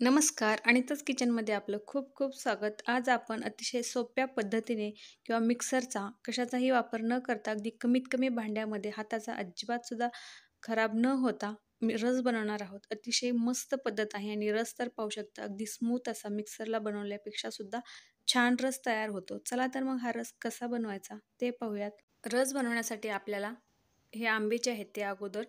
नमस्कार. अनिताच किचनमध्ये आपलं खूप खूप स्वागत. आज आपण अतिशय सोप्या पद्धतीने किंवा मिक्सरचा कशाचाही वापर न करता अगदी कमीत कमी भांड्यामध्ये हाताचा अजिबात सुद्धा खराब न होता रस बनवणार आहोत. अतिशय मस्त पद्धत आहे आणि रस तर पाहू शकता अगदी स्मूथ असा मिक्सरला बनवल्यापेक्षा सुद्धा छान रस तयार होतो. चला तर मग हा रस कसा बनवायचा ते पाहूयात. रस बनवण्यासाठी आपल्याला हे आंबे जे आहेत ते अगोदर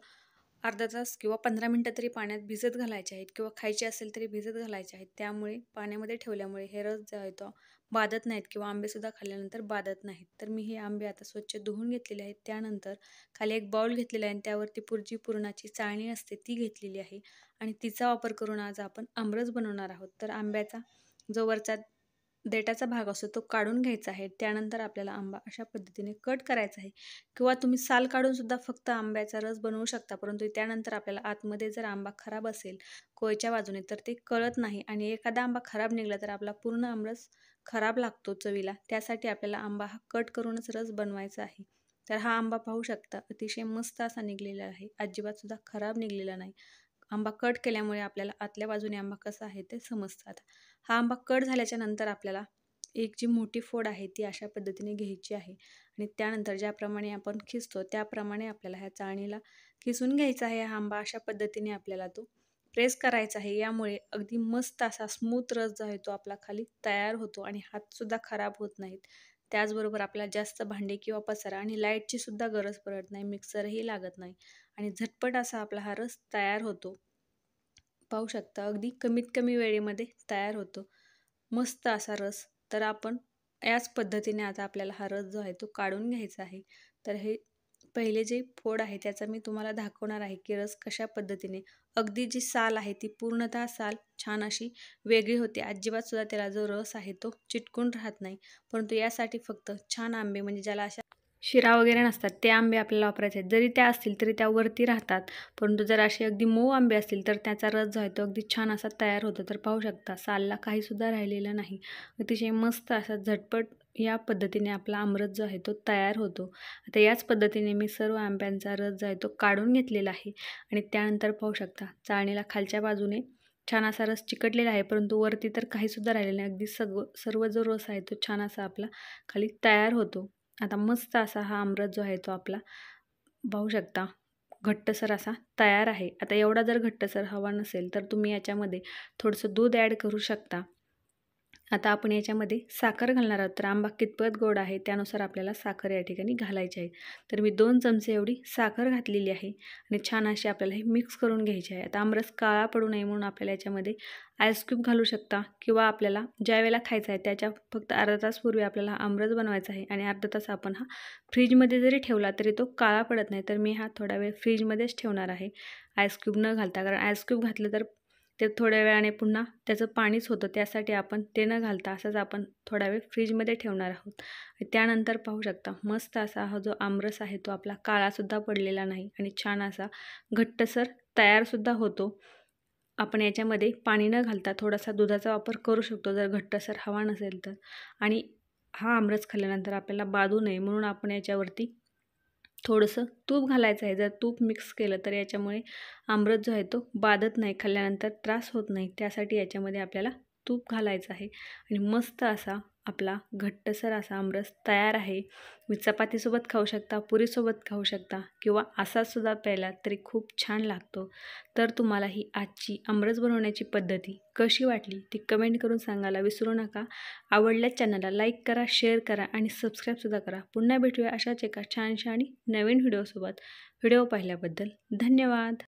अर्धा तास किंवा 15 मिनटं तरी पाण्यात भिजत घालायचे आहेत किंवा खायचे असेल तरी भिजत घालायचे आहेत. त्यामुळे पाण्यामध्ये ठेवल्यामुळे हे रस जो आहे तो बाधत नाहीत किंवा आंबेसुद्धा खाल्ल्यानंतर बाधत नाहीत. तर मी हे आंबे आता स्वच्छ धुवून घेतलेले आहेत. त्यानंतर खाली एक बाउल घेतलेला आहे आणि त्यावरती पुरणाची चाळणी असते ती घेतलेली आहे आणि तिचा वापर करून आज आपण आमरस बनवणार आहोत. तर आंब्याचा जो वरचा देठाचा भाग असतो तो काढून घ्यायचा आहे. त्यानंतर आपल्याला आंबा अशा पद्धतीने कट करायचा आहे किंवा तुम्ही साल काढून सुद्धा फक्त आंब्याचा रस बनवू शकता. परंतु त्यानंतर आपल्याला आतमध्ये जर आंबा खराब असेल कोयच्या बाजूने तर ते कळत नाही आणि एखादा आंबा खराब निघाला तर आपला पूर्ण आमरस खराब लागतो चवीला. त्यासाठी आपल्याला आंबा हा कट करूनच रस बनवायचा आहे. तर हा आंबा पाहू शकता अतिशय मस्त असा निघलेला आहे. अजिबात सुद्धा खराब निघलेला नाही. आंबा कट केल्यामुळे आपल्याला आतल्या बाजूने आंबा कसा आहे ते समजतात. हा आंबा कट झाल्याच्या नंतर आपल्याला एक जी मोठी फोड आहे ती अशा पद्धतीने घ्यायची आहे आणि त्यानंतर ज्याप्रमाणे आपण खिसतो त्याप्रमाणे आपल्याला ह्या चाळणीला खिसून घ्यायचा आहे. हा आंबा अशा पद्धतीने आपल्याला तो प्रेस करायचा आहे. यामुळे अगदी मस्त असा स्मूथ रस जो आहे तो आपला खाली तयार होतो आणि हातसुद्धा खराब होत नाहीत. त्याचबरोबर आपल्याला जास्त भांडे किंवा पसारा आणि लाईटची सुद्धा गरज पडत नाही, मिक्सरही लागत नाही आणि झटपट असा आपला हा रस तयार होतो. पाहू शकता अगदी कमीत कमी वेळेमध्ये तयार होतो मस्त असा रस. तर आपण याच पद्धतीने आता आपल्याला हा रस जो आहे तो काढून घ्यायचा आहे. तर हे पहिले जे फोड आहे त्याचा मी तुम्हाला दाखवणार आहे की रस कशा पद्धतीने अगदी जी साल आहे ती पूर्णतः साल छान अशी वेगळी होते. अजिबात सुद्धा त्याला जो रस आहे तो चिटकून राहत नाही. परंतु यासाठी फक्त छान आंबे म्हणजे ज्याला अशा शिरा वगैरे नसतात ते आंबे आपल्याला वापरायचे आहेत. जरी त्या असतील तरी त्या वरती राहतात. परंतु जर असे अगदी मऊ आंबे असतील तर त्याचा रस जो आहे तो अगदी छान असा तयार होतो. तर पाहू शकता सालला काहीसुद्धा राहिलेलं नाही. अतिशय मस्त असा झटपट या पद्धतीने आपला आमरस जो आहे तो तयार होतो. आता याच पद्धतीने मी सर्व आंब्यांचा रस जो आहे तो काढून घेतलेला आहे आणि त्यानंतर पाहू शकता चाळणीला खालच्या बाजूने छान असा रस चिकटलेला आहे. परंतु वरती तर काहीसुद्धा राहिलेलं नाही. अगदी सर्व जो रस आहे तो छान असा आपला खाली तयार होतो. आता मस्त असा हा आमरस जो आहे तो आपला पाहू शकता घट्टसर असा तयार आहे. आता एवढा जर घट्टसर हवा नसेल तर तुम्ही याच्यामध्ये थोडंसं दूध ॲड करू शकता. आता आपण याच्यामध्ये साखर घालणार आहोत. तर आंबा कितपत गोड आहे त्यानुसार आपल्याला साखर या ठिकाणी घालायची आहे. तर मी 2 चमचे एवढी साखर घातलेली आहे आणि छान अशी आपल्याला हे मिक्स करून घ्यायची आहे. आता आमरस काळा पडू नये म्हणून आपल्याला याच्यामध्ये आईस क्यूब घालू शकता किंवा आपल्याला ज्या वेळेला खायचा आहे त्याच्या फक्त अर्धा तास पूर्वी आपल्याला हा आमरस बनवायचा आहे आणि अर्धा तास आपण हा फ्रीजमध्ये जरी ठेवला तरी तो काळा पडत नाही. तर मी हा थोडा वेळ फ्रीजमध्येच ठेवणार आहे आईस क्यूब न घालता. कारण आईस क्यूब घातलं तर ते थोड्या वेळाने पुन्हा त्याचं पाणीच होतं. त्यासाठी आपण ते न घालता असंच आपण थोडा वेळ फ्रीजमध्ये ठेवणार आहोत. त्यानंतर पाहू शकता मस्त असा हा जो आमरस आहे तो आपला काळासुद्धा पडलेला नाही आणि छान असा घट्टसर तयारसुद्धा होतो. आपण याच्यामध्ये पाणी न घालता थोडासा दुधाचा वापर करू शकतो जर घट्टसर हवा नसेल तर. आणि हा आमरस खाल्ल्यानंतर आपल्याला बाधू नये म्हणून आपण याच्यावरती थोडंसं तूप घालायचं आहे. जर तूप मिक्स केलं तर याच्यामुळे आमरस जो आहे तो बाधत नाही, खाल्ल्यानंतर त्रास होत नाही. त्यासाठी याच्यामध्ये आपल्याला तूप घालायचं आहे आणि मस्त असा आपला घट्टसर असा आमरस तयार आहे. मी चपातीसोबत खाऊ शकता, पुरीसोबत खाऊ शकता किंवा असासुद्धा प्यायला तरी खूप छान लागतो. तर तुम्हाला ही आजची आमरस बनवण्याची पद्धती कशी वाटली ती कमेंट करून सांगायला विसरू नका. आवडल्यास चॅनलला लाईक करा, शेअर करा आणि सबस्क्राईबसुद्धा करा. पुन्हा भेटूया अशाच एका छानशा आणि नवीन व्हिडिओसोबत. व्हिडिओ पाहिल्याबद्दल धन्यवाद.